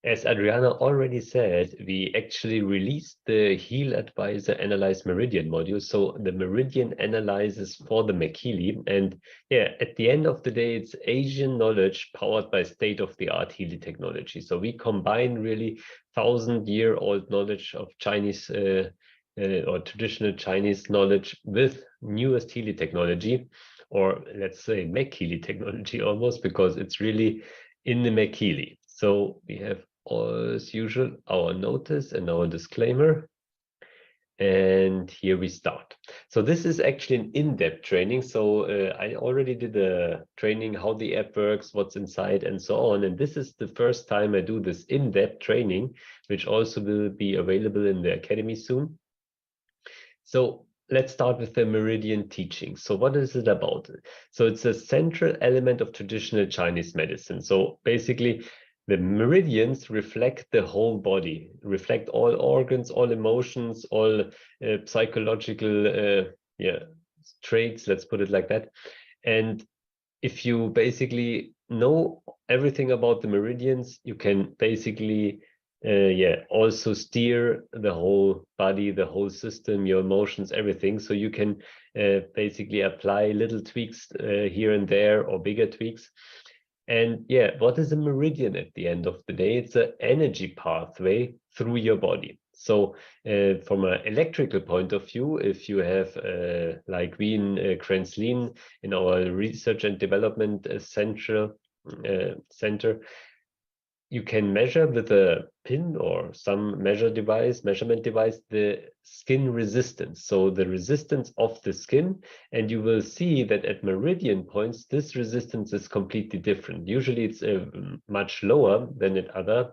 As Adriana already said, we actually released the HealAdvisor Analyze Meridian module. So the Meridian analyzes for the MagHealy. And yeah, at the end of the day, it's Asian knowledge powered by state-of-the-art Healy technology. So we combine really 1,000-year-old knowledge of Chinese or traditional Chinese knowledge with newest Healy technology, or let's say MagHealy technology almost, because it's really in the MagHealy. So we have, as usual, our notice and our disclaimer. And here we start. So this is actually an in-depth training. So I already did a training, how the app works, what's inside, and so on. And this is the first time I do this in-depth training, which also will be available in the Academy soon. So let's start with the Meridian teaching. So what is it about? So it's a central element of traditional Chinese medicine. So basically, the meridians reflect the whole body, reflect all organs, all emotions, all psychological traits, let's put it like that. And if you basically know everything about the meridians, you can basically also steer the whole body, the whole system, your emotions, everything. So you can basically apply little tweaks here and there, or bigger tweaks. And yeah, what is a meridian at the end of the day? It's an energy pathway through your body. So from an electrical point of view, if you have, like we in Kranzlin, in our research and development center, you can measure with a pin or some measurement device, the skin resistance. So the resistance of the skin, and you will see that at meridian points, this resistance is completely different. Usually it's much lower than at other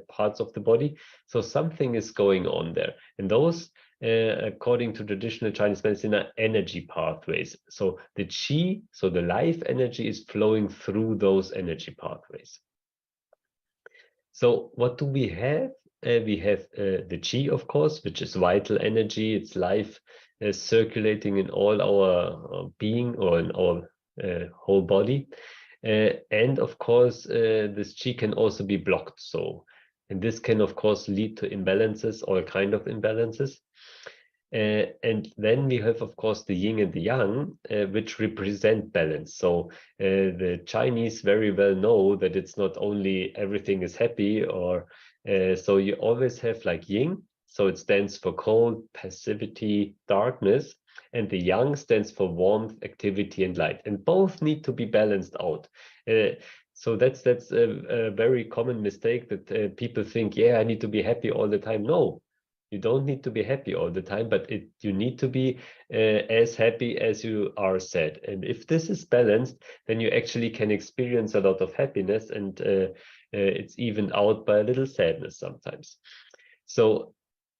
parts of the body. So something is going on there. And those, according to traditional Chinese medicine, are energy pathways. So the qi, so the life energy, is flowing through those energy pathways. So what do we have? We have the qi, of course, which is vital energy. It's life circulating in all our being, or in our whole body. And of course, this qi can also be blocked. So, and this can, of course, lead to imbalances, all kind of imbalances. And then we have, of course, the yin and the yang, which represent balance. So the Chinese very well know that it's not only everything is happy, or so you always have like yin. So it stands for cold, passivity, darkness, and the yang stands for warmth, activity, and light. And both need to be balanced out. So that's a very common mistake, that people think, yeah, I need to be happy all the time. No. You don't need to be happy all the time, but you need to be as happy as you are sad. And if this is balanced, then you actually can experience a lot of happiness, and it's evened out by a little sadness sometimes. So,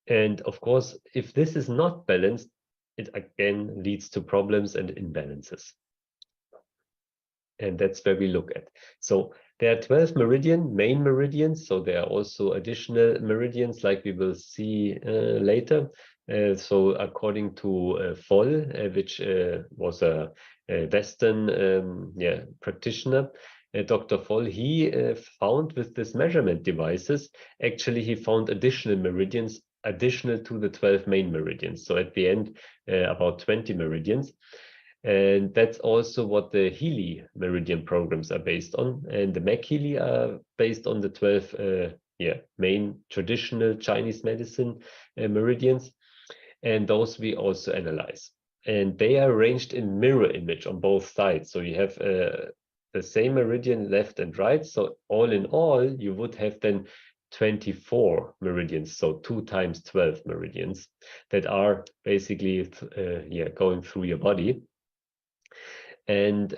and of course, if this is not balanced, it again leads to problems and imbalances. And that's where we look at. So there are 12 main meridians. So there are also additional meridians, like we will see later. So according to Voll, which was a Western practitioner, Dr. Voll, he found with this measurement devices, actually he found additional meridians additional to the 12 main meridians. So at the end, about 20 meridians. And that's also what the Healy Meridian programs are based on. And the MagHealy are based on the 12 main traditional Chinese medicine meridians. And those we also analyze. And they are arranged in mirror image on both sides. So you have the same meridian left and right. So all in all, you would have then 24 meridians, so 2 times 12 meridians that are basically going through your body. And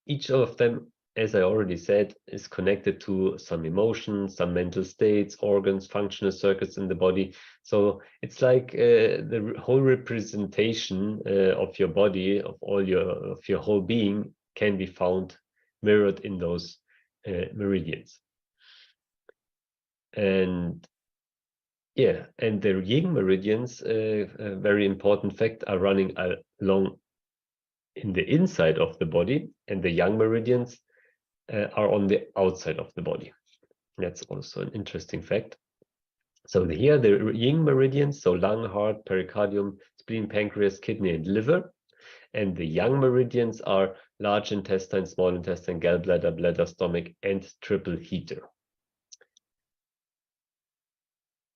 each of them, as I already said, is connected to some emotions, some mental states, organs, functional circuits in the body. So it's like the whole representation of your body, of your whole being, can be found mirrored in those meridians. And and the yin meridians, a very important fact, are running along in the inside of the body, and the yang meridians are on the outside of the body. That's also an interesting fact. So here the yin meridians, so lung, heart, pericardium, spleen, pancreas, kidney, and liver. And the yang meridians are large intestine, small intestine, gallbladder, bladder, stomach, and triple heater.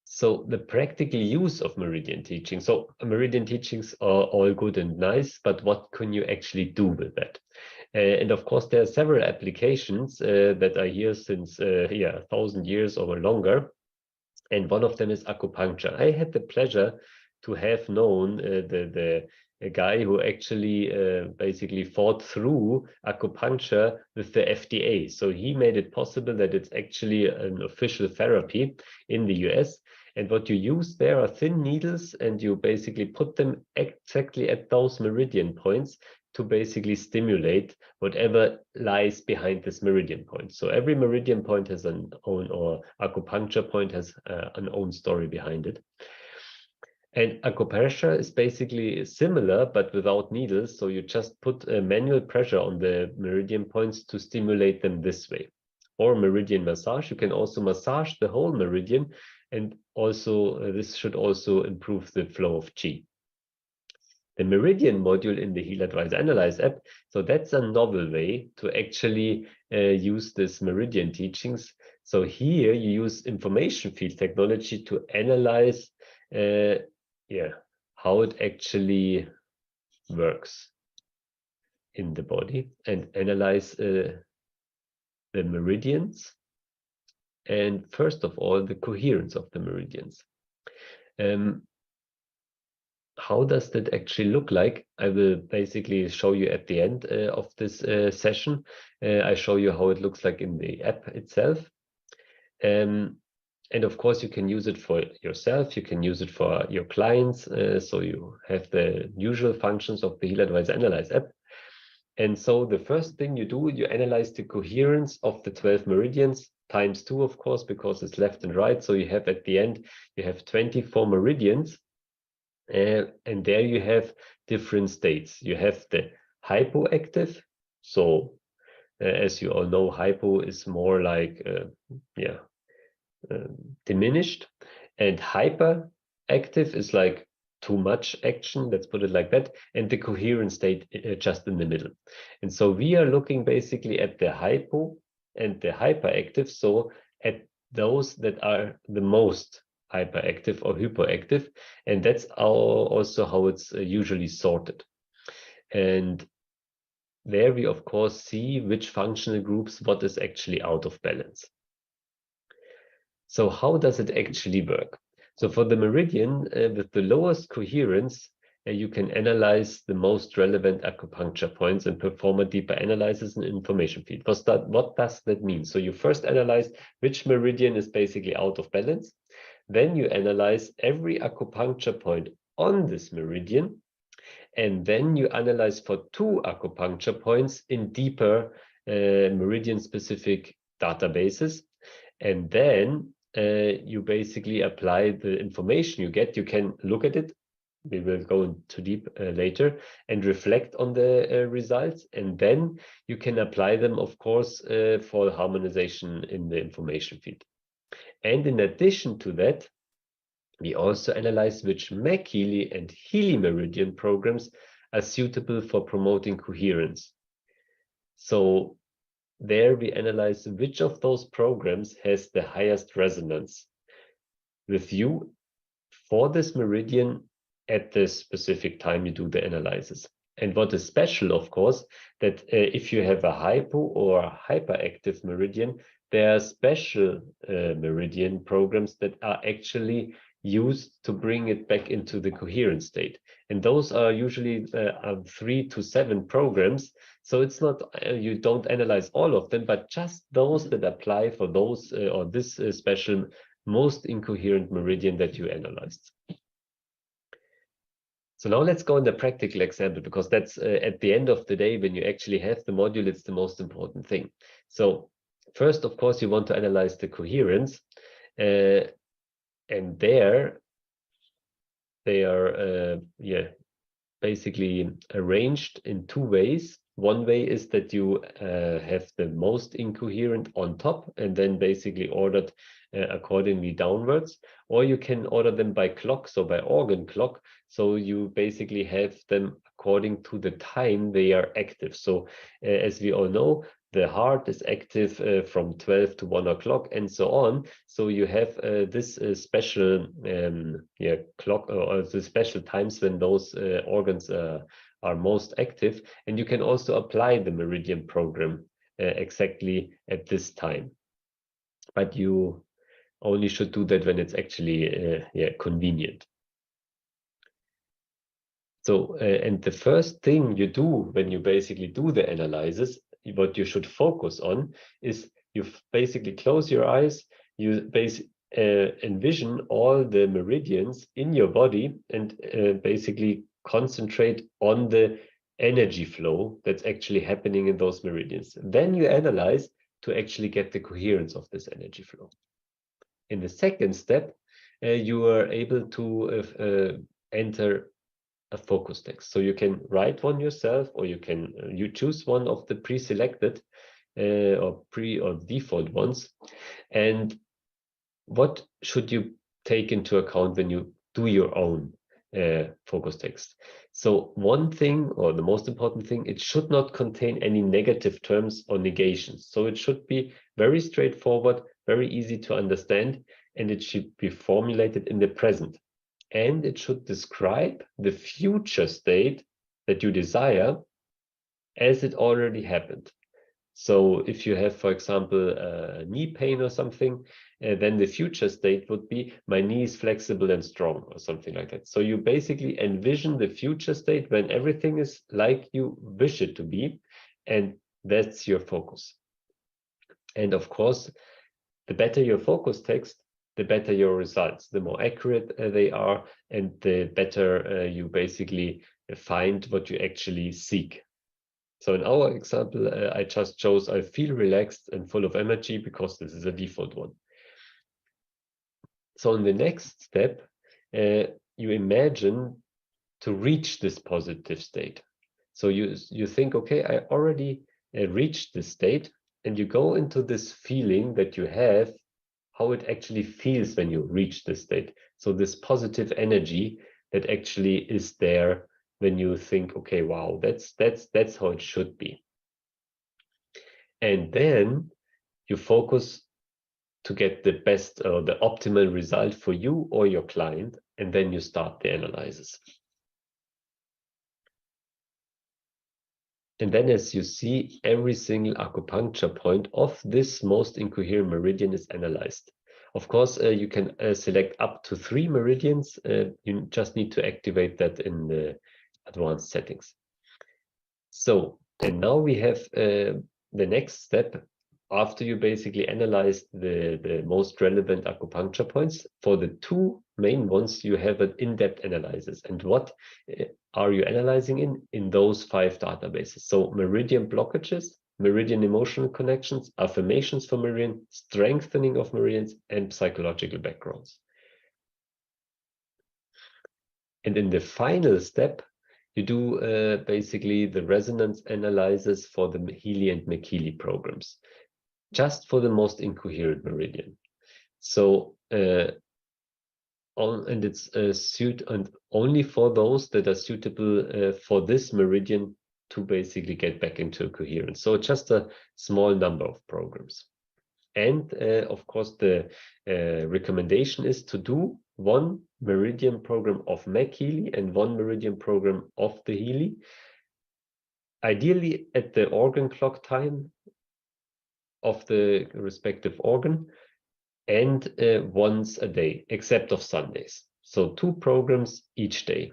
So the practical use of meridian teaching. So meridian teachings are all good and nice, but what can you actually do with that? And of course, there are several applications that are here since 1,000 years or longer. And one of them is acupuncture. I had the pleasure to have known a guy who actually basically fought through acupuncture with the FDA. So he made it possible that it's actually an official therapy in the US. And what you use there are thin needles, and you basically put them exactly at those meridian points to basically stimulate whatever lies behind this meridian point. So every meridian point has an own, or acupuncture point has an own story behind it. And acupressure is basically similar, but without needles. So you just put a manual pressure on the meridian points to stimulate them this way. Or meridian massage, you can also massage the whole meridian, and also this should also improve the flow of qi. The Meridian module in the HealAdvisor Analyze app, so that's a novel way to actually use this Meridian teachings. So here you use information field technology to analyze how it actually works in the body, and analyze the meridians, and first of all the coherence of the meridians. How does that actually look like? I will basically show you at the end of this session. I show you how it looks like in the app itself. And of course, you can use it for yourself. You can use it for your clients. So you have the usual functions of the HealAdvisor Analyze app. And so the first thing you do, you analyze the coherence of the 12 meridians times 2, of course, because it's left and right. So you have at the end, you have 24 meridians. And there you have different states. You have the hypoactive. So as you all know, hypo is more like diminished, and hyperactive is like too much action, let's put it like that, and the coherent state just in the middle. And so we are looking basically at the hypo and the hyperactive, so at those that are the most hyperactive or hypoactive, and that's also how it's usually sorted. And there we of course see which functional groups, what is actually out of balance. So how does it actually work? So for the meridian with the lowest coherence, you can analyze the most relevant acupuncture points and perform a deeper analysis and information feed. What does that mean? So you first analyze which meridian is basically out of balance. Then you analyze every acupuncture point on this meridian. And then you analyze for 2 acupuncture points in deeper meridian-specific databases. And then you basically apply the information you get. You can look at it. We will go into deep later and reflect on the results. And then you can apply them, of course, for harmonization in the information feed. And in addition to that, we also analyze which MagHealy and Healy Meridian programs are suitable for promoting coherence. So there we analyze which of those programs has the highest resonance with you for this meridian at this specific time you do the analysis. And what is special, of course, that if you have a hypo or hyperactive meridian, there are special meridian programs that are actually used to bring it back into the coherent state. And those are usually 3 to 7 programs. So it's not, you don't analyze all of them, but just those that apply for those or this special most incoherent meridian that you analyzed. So now let's go in the practical example, because that's at the end of the day, when you actually have the module, it's the most important thing. So first, of course, you want to analyze the coherence. And there they are basically arranged in 2 ways. One way is that you have the most incoherent on top and then basically ordered accordingly downwards, or you can order them by clock, so by organ clock. So you basically have them according to the time they are active. So as we all know, the heart is active from 12 to 1 o'clock and so on. So you have this special clock or the special times when those organs are most active, and you can also apply the Meridian program exactly at this time. But you only should do that when it's actually convenient. So, and the first thing you do when you basically do the analysis, what you should focus on is you basically close your eyes, you envision all the meridians in your body and basically concentrate on the energy flow that's actually happening in those meridians. Then you analyze to actually get the coherence of this energy flow. In the second step, you are able to enter a focus text. So you can write one yourself, or you can you choose one of the pre-selected or default ones. And what should you take into account when you do your own focus text? So one thing, or the most important thing, it should not contain any negative terms or negations. So it should be very straightforward, very easy to understand, and it should be formulated in the present. And it should describe the future state that you desire as it already happened. So if you have, for example, knee pain or something, then the future state would be my knee is flexible and strong, or something like that. So you basically envision the future state when everything is like you wish it to be, and that's your focus. And of course, the better your focus text, the better your results, the more accurate they are, and the better you basically find what you actually seek. So in our example, I just chose, I feel relaxed and full of energy, because this is a default one. So in the next step, you imagine to reach this positive state. So you think, okay, I already reached this state, and you go into this feeling that you have, how it actually feels when you reach this state. So this positive energy that actually is there when you think, okay, wow, that's how it should be. And then you focus to get the best or the optimal result for you or your client, and then you start the analysis. And then, as you see, every single acupuncture point of this most incoherent meridian is analyzed. Of course, you can select up to 3 meridians. You just need to activate that in the advanced settings. So, and now we have the next step. After you basically analyze the most relevant acupuncture points, for the 2 main ones, you have an in-depth analysis. And what are you analyzing in those 5 databases? So meridian blockages, meridian emotional connections, affirmations for meridian, strengthening of meridians, and psychological backgrounds. And in the final step, you do basically the resonance analysis for the HealAdvisor and MagHealy programs, just for the most incoherent meridian. So and it's and only for those that are suitable for this meridian to basically get back into coherence. So just a small number of programs. And of course, the recommendation is to do 1 meridian program of MagHealy and 1 meridian program of the HealAdvisor, ideally at the organ clock time of the respective organ, and once a day, except of Sundays. So 2 programs each day.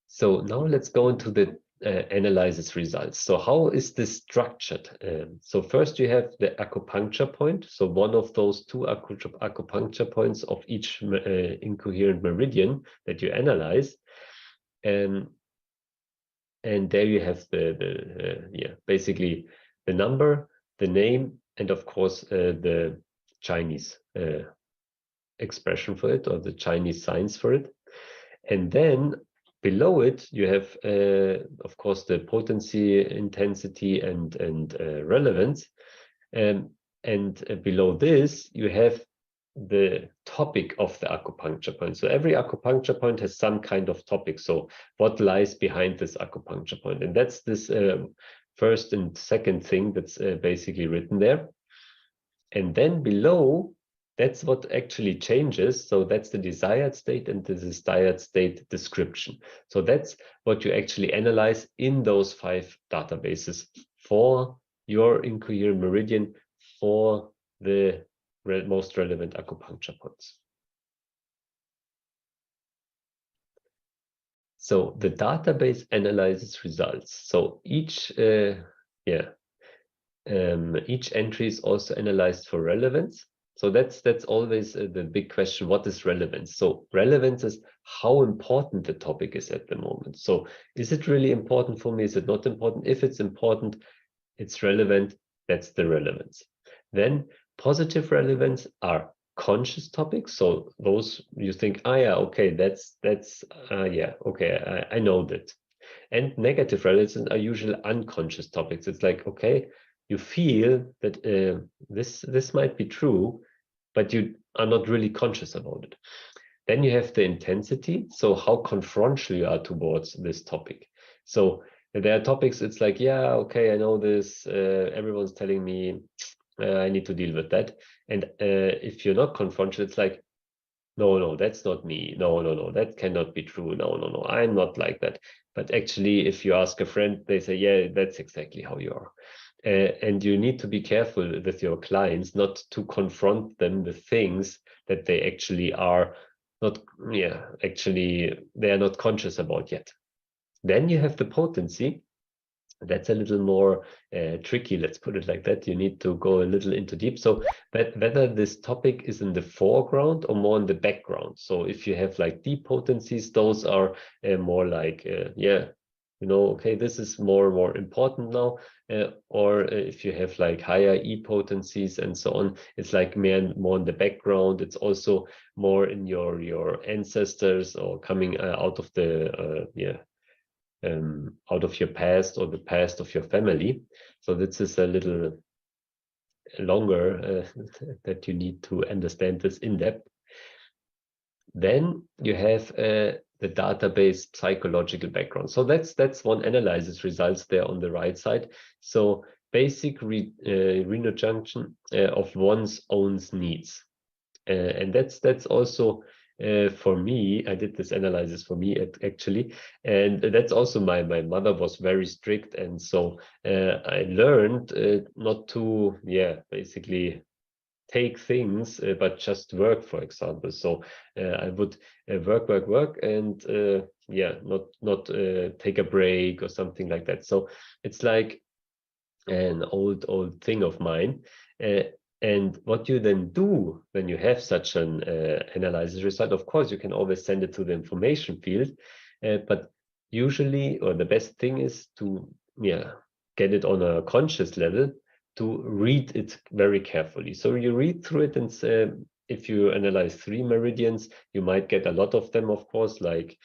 So now let's go into the analysis results. So how is this structured? So first you have the acupuncture point. So one of those 2 acupuncture points of each incoherent meridian that you analyze. And there you have basically the number, the name, and of course the Chinese expression for it, or the Chinese signs for it. And then below it, you have, of course, the potency, intensity, and relevance. And below this, you have the topic of the acupuncture point. So every acupuncture point has some kind of topic. So what lies behind this acupuncture point? And that's this first and second thing that's basically written there. And then below, that's what actually changes. So that's the desired state and the desired state description. So that's what you actually analyze in those 5 databases for your incoherent meridian for the most relevant acupuncture points. So the database analyzes results. So each each entry is also analyzed for relevance. So that's always the big question: what is relevance? So relevance is how important the topic is at the moment. So is it really important for me? Is it not important? If it's important, it's relevant. That's the relevance. Then positive relevance are conscious topics. So those you think, ah, yeah, okay, that's yeah, okay, I know that. And negative relevance are usually unconscious topics. It's like, okay, you feel that this might be true, but you are not really conscious about it. Then you have the intensity. So how confrontational you are towards this topic. So there are topics, it's like, yeah, okay, I know this. Everyone's telling me I need to deal with that. And if you're not confrontational, it's like, no, that's not me. No, that cannot be true. No, I'm not like that. But actually, if you ask a friend, they say, yeah, that's exactly how you are. And you need to be careful with your clients not to confront them with things that they actually are not, actually, they are not conscious about yet. Then you have the potency. That's a little more tricky, let's put it like that. You need to go a little into deep. So that whether this topic is in the foreground or more in the background. So if you have like deep potencies, those are more like, okay, this is more important now. Or if you have like higher E potencies and so on, it's like more in the background. It's also more in your ancestors or coming out of the out of your past or the past of your family. So this is a little longer that you need to understand this in depth. Then you have the database psychological background. So that's one analysis results there on the right side. So basic renal junction of one's own needs. And that's also for me, I did this analysis for me actually, and that's also my mother was very strict, and so I learned not to basically take things but just work, for example. So I would work and not take a break or something like that. So it's like an old thing of mine. And what you then do when you have such an analysis result, of course, you can always send it to the information field, but usually, or the best thing is to get it on a conscious level, to read it very carefully. So you read through it, and if you analyze 3 meridians, you might get a lot of them, of course, like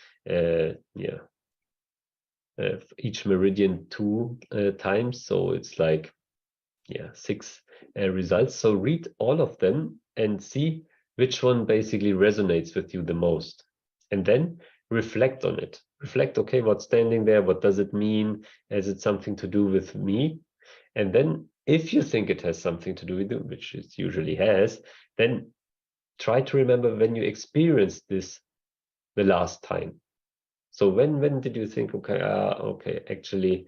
each meridian 2 times. So it's like 6 results. So read all of them and see which one basically resonates with you the most, and then reflect on it. Reflect, okay, what's standing there? What does it mean? Has it something to do with me? And then if you think it has something to do with you, which it usually has, then try to remember when you experienced this the last time. So when did you think, okay, actually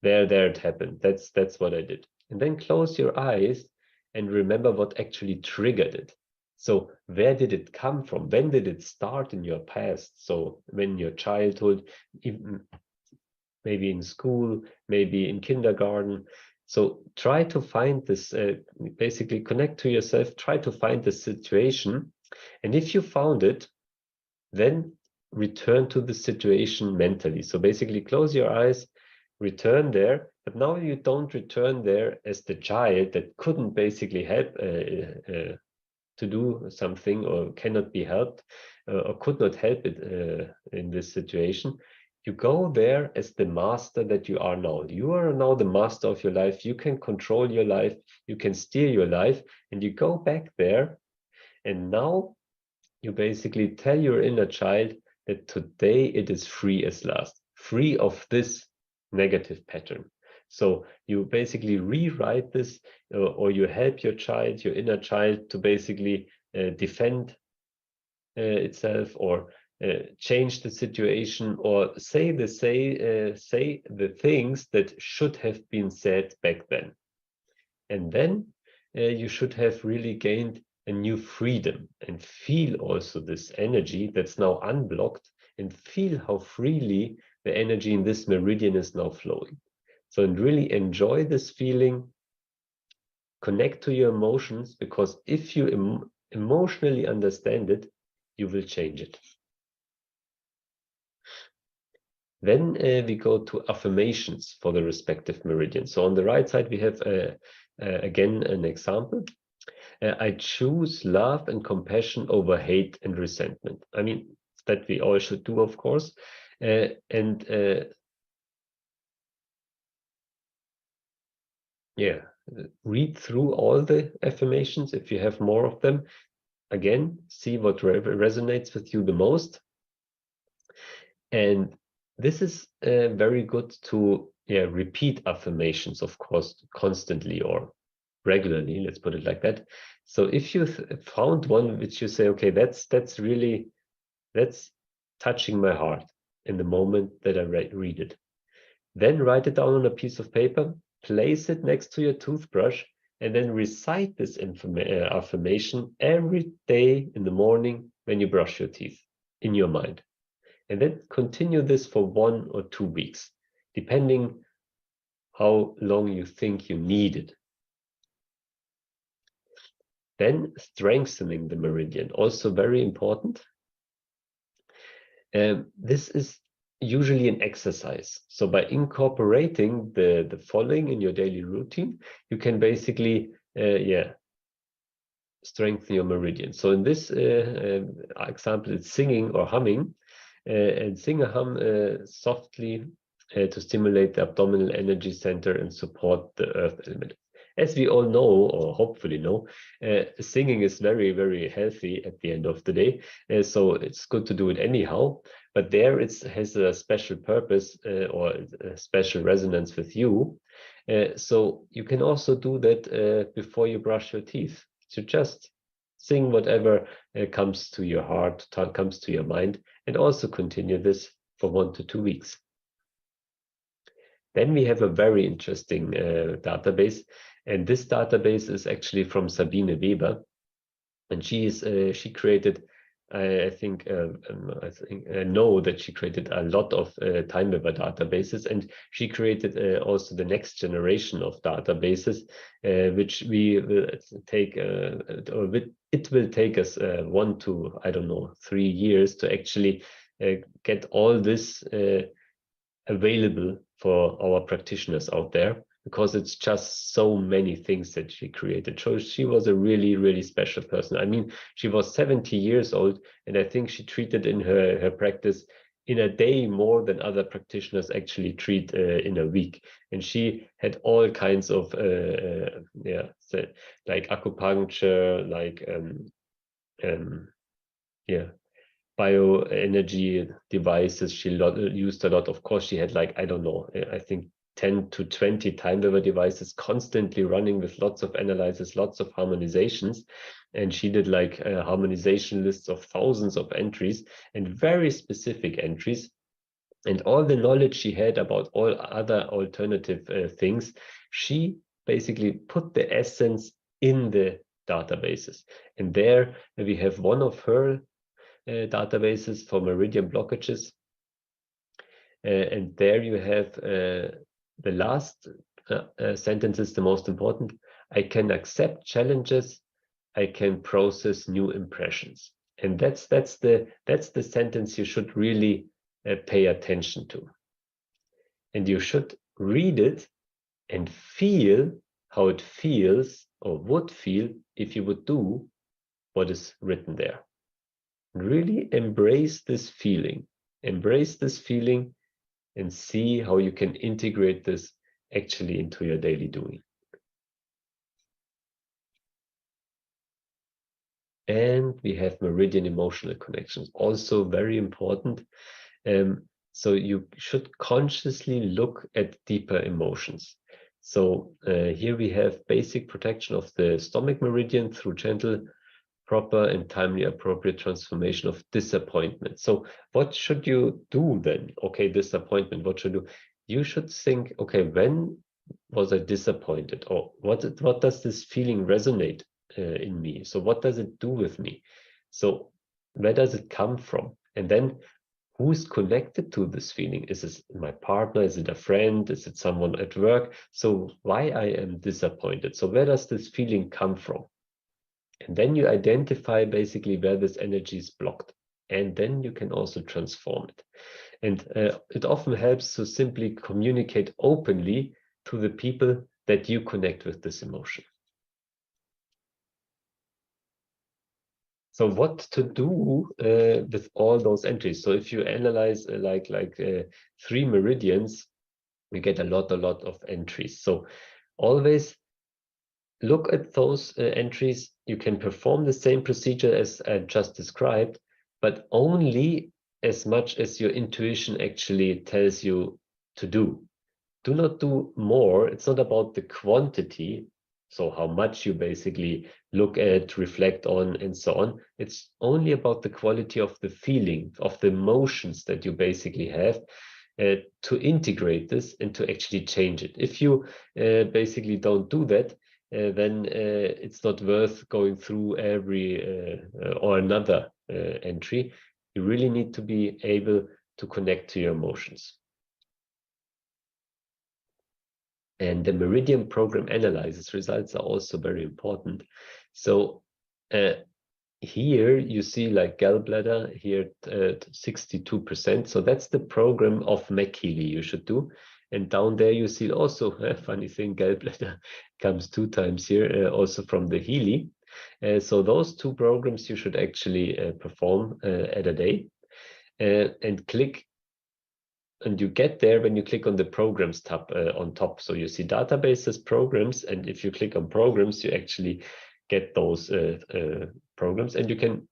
there it happened. That's what I did. And then close your eyes and remember what actually triggered it. So where did it come from? When did it start in your past? So when your childhood, even maybe in school, maybe in kindergarten. So try to find this, basically connect to yourself, try to find the situation. And if you found it, then return to the situation mentally. So basically close your eyes, return there, but now you don't return there as the child that couldn't basically help to do something or cannot be helped or could not help it in this situation, you go there as the master that you are now. You are now the master of your life. You can control your life. You can steer your life. And you go back there. And now you basically tell your inner child that today it is free as last, free of this negative pattern. So you basically rewrite this, or you help your child, your inner child, to basically defend itself, or change the situation, or say the things that should have been said back then. And then you should have really gained a new freedom, and feel also this energy that's now unblocked, and feel how freely the energy in this meridian is now flowing. So, and really enjoy this feeling, connect to your emotions, because if you emotionally understand it, you will change it. Then we go to affirmations for the respective meridian. So on the right side, we have again an example. I choose love and compassion over hate and resentment. I mean, that we all should do, of course. Yeah, read through all the affirmations if you have more of them. Again, see what resonates with you the most. And this is very good to repeat affirmations, of course, constantly or regularly, let's put it like that. So if you found one which you say, okay, that's touching my heart in the moment that I read it, then write it down on a piece of paper, place it next to your toothbrush, and then recite this affirmation every day in the morning when you brush your teeth in your mind. And then continue this for 1 or 2 weeks, depending how long you think you need it. Then strengthening the meridian, also very important. This is usually an exercise. So by incorporating the following in your daily routine, you can basically, strengthen your meridian. So in this example, it's singing or humming, and sing or hum softly to stimulate the abdominal energy center and support the earth element. As we all know, or hopefully know, singing is very, very healthy at the end of the day. So it's good to do it anyhow, but there it has a special purpose or a special resonance with you. So you can also do that before you brush your teeth. So just sing whatever comes to your heart, comes to your mind, and also continue this for 1 to 2 weeks. Then we have a very interesting database, and this database is actually from Sabine Weber, and she created, I know that she created a lot of time weaver databases, and she created also the next generation of databases, which we will take, it will take us 1 to, I don't know, 3 years to actually get all this available for our practitioners out there, because it's just so many things that she created. So she was a really, really special person. I mean, she was 70 years old, and I think she treated in her practice in a day more than other practitioners actually treat in a week. And she had all kinds of like acupuncture, like bioenergy devices. She used a lot. Of course, she had, like, I don't know, I think 10 to 20 time weaver devices constantly running with lots of analysis, lots of harmonizations. And she did like harmonization lists of thousands of entries, and very specific entries. And all the knowledge she had about all other alternative things, she basically put the essence in the databases. And there we have one of her databases for meridian blockages. And there you have the last sentence is the most important. I can accept challenges. I can process new impressions. And that's the sentence you should really pay attention to. And you should read it and feel how it feels, or would feel, if you would do what is written there. Really embrace this feeling. Embrace this feeling and see how you can integrate this actually into your daily doing. And we have Meridian emotional connections, also very important. So you should consciously look at deeper emotions. So here we have basic protection of the stomach meridian through gentle, proper and timely appropriate transformation of disappointment. So what should you do then? Okay, disappointment, what should you do? You should think, okay, when was I disappointed? Or what does this feeling resonate in me? So what does it do with me? So where does it come from? And then who's connected to this feeling? Is it my partner? Is it a friend? Is it someone at work? So why I am disappointed? So where does this feeling come from? And then you identify basically where this energy is blocked. And then you can also transform it. And it often helps to simply communicate openly to the people that you connect with this emotion. So what to do with all those entries? So if you analyze like 3 meridians, you get a lot of entries. So always look at those entries. You can perform the same procedure as I just described, but only as much as your intuition actually tells you to do. Do not do more. It's not about the quantity, so how much you basically look at, reflect on, and so on. It's only about the quality of the feeling, of the emotions that you basically have to integrate this and to actually change it. If you basically don't do that, then it's not worth going through every or another entry. You really need to be able to connect to your emotions. And the Meridian program analysis results are also very important. So here you see like gallbladder here at 62%. So that's the program of MagHealy you should do. And down there you see also a funny thing, gallbladder comes 2 times here, also from the Healy. So those 2 programs you should actually perform at a day and click. And you get there when you click on the programs tab on top. So you see databases, programs, and if you click on programs, you actually get those programs, and you can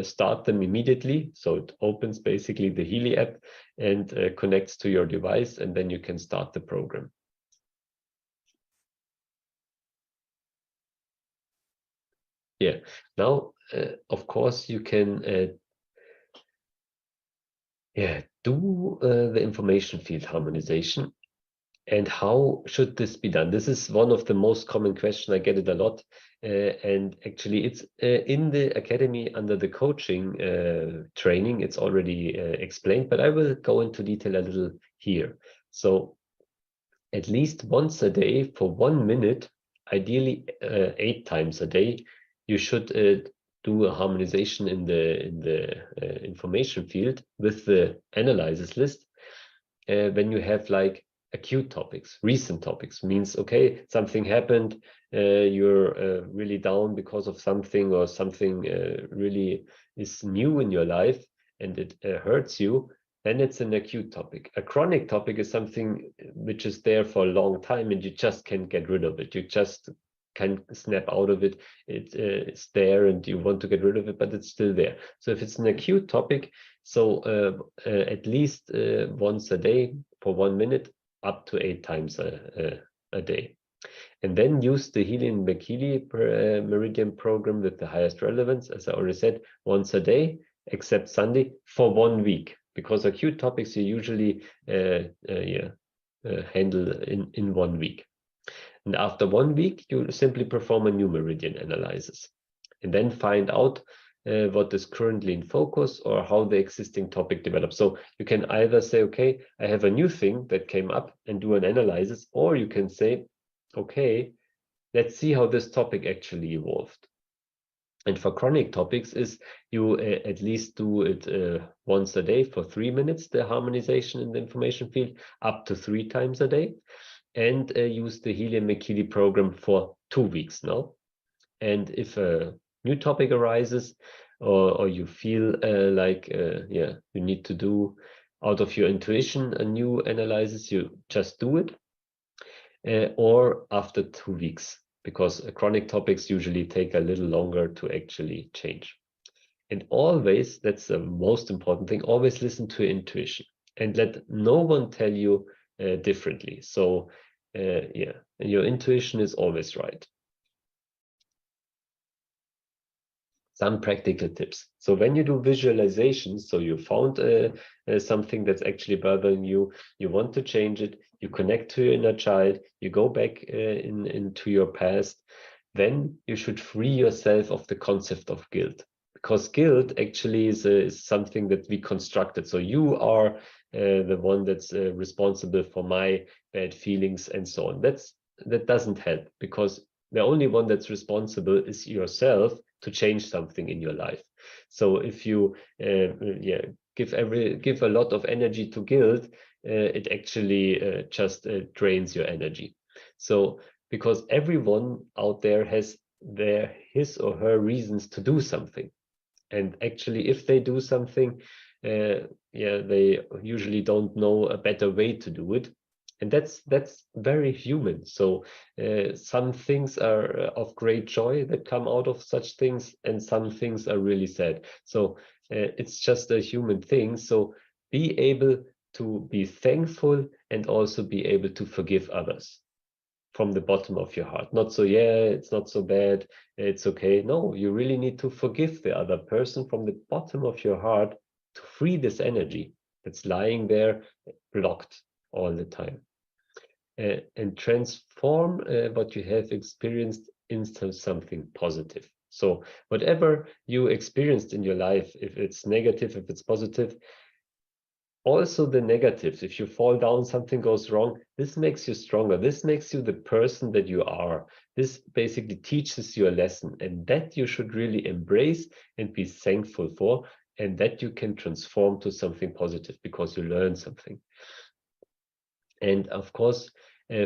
start them immediately. So it opens basically the Healy app and connects to your device, and then you can start the program. Yeah, now, of course, you can do the information field harmonization. And how should this be done? This is one of the most common questions. I get it a lot. And actually, it's in the academy under the coaching training. It's already explained, but I will go into detail a little here. So at least once a day for 1 minute, ideally 8 times a day, you should do a harmonization in the information field with the analysis list when you have like acute topics. Recent topics means, okay, something happened, you're really down because of something, or something really is new in your life and it hurts you, then it's an acute topic. A chronic topic is something which is there for a long time and you just can't get rid of it. You just can snap out of it. It's there and you want to get rid of it, but it's still there. So if it's an acute topic, so at least once a day for 1 minute, up to 8 times a day. And then use the MagHealy Meridian program with the highest relevance, as I already said, once a day, except Sunday, for 1 week. Because acute topics you usually handle in 1 week. And after 1 week, you simply perform a new Meridian analysis. And then find out what is currently in focus or how the existing topic develops. So you can either say, okay, I have a new thing that came up and do an analysis, or you can say, okay, let's see how this topic actually evolved. And for chronic topics is you at least do it once a day for 3 minutes, the harmonization in the information field, up to 3 times a day, and use the MagHealy program for 2 weeks now. And if a new topic arises, or you feel like you need to do out of your intuition a new analysis, you just do it, or after 2 weeks, because chronic topics usually take a little longer to actually change. And always, that's the most important thing, always listen to your intuition and let no one tell you differently. So your intuition is always right. Some practical tips. So when you do visualizations, so you found something that's actually bothering you, you want to change it, you connect to your inner child, you go back into your past, then you should free yourself of the concept of guilt. Because guilt actually is something that we constructed. So you are the one that's responsible for my bad feelings and so on. That doesn't help, because the only one that's responsible is yourself to change something in your life. So if you give a lot of energy to guilt, it actually just drains your energy. So because everyone out there has his or her reasons to do something, and actually if they do something, they usually don't know a better way to do it. And that's very human. So some things are of great joy that come out of such things, and some things are really sad. So it's just a human thing. So be able to be thankful and also be able to forgive others from the bottom of your heart. Not so, it's not so bad, it's okay. No, you really need to forgive the other person from the bottom of your heart to free this energy that's lying there blocked all the time, and transform what you have experienced into something positive. So whatever you experienced in your life, if it's negative, if it's positive, also the negatives, if you fall down, something goes wrong, this makes you stronger. This makes you the person that you are. This basically teaches you a lesson, and that you should really embrace and be thankful for, and that you can transform to something positive because you learn something. And of course,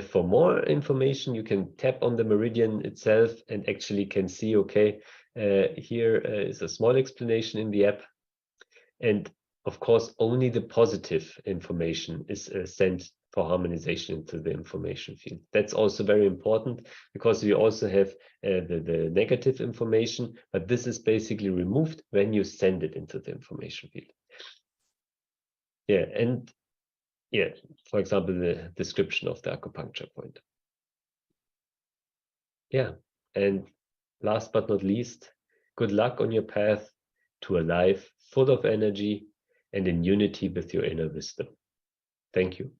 for more information, you can tap on the Meridian itself and actually can see, okay, here is a small explanation in the app. And of course, only the positive information is sent for harmonization into the information field. That's also very important, because we also have the negative information, but this is basically removed when you send it into the information field. And for example, the description of the acupuncture point. And last but not least, good luck on your path to a life full of energy and in unity with your inner wisdom. Thank you.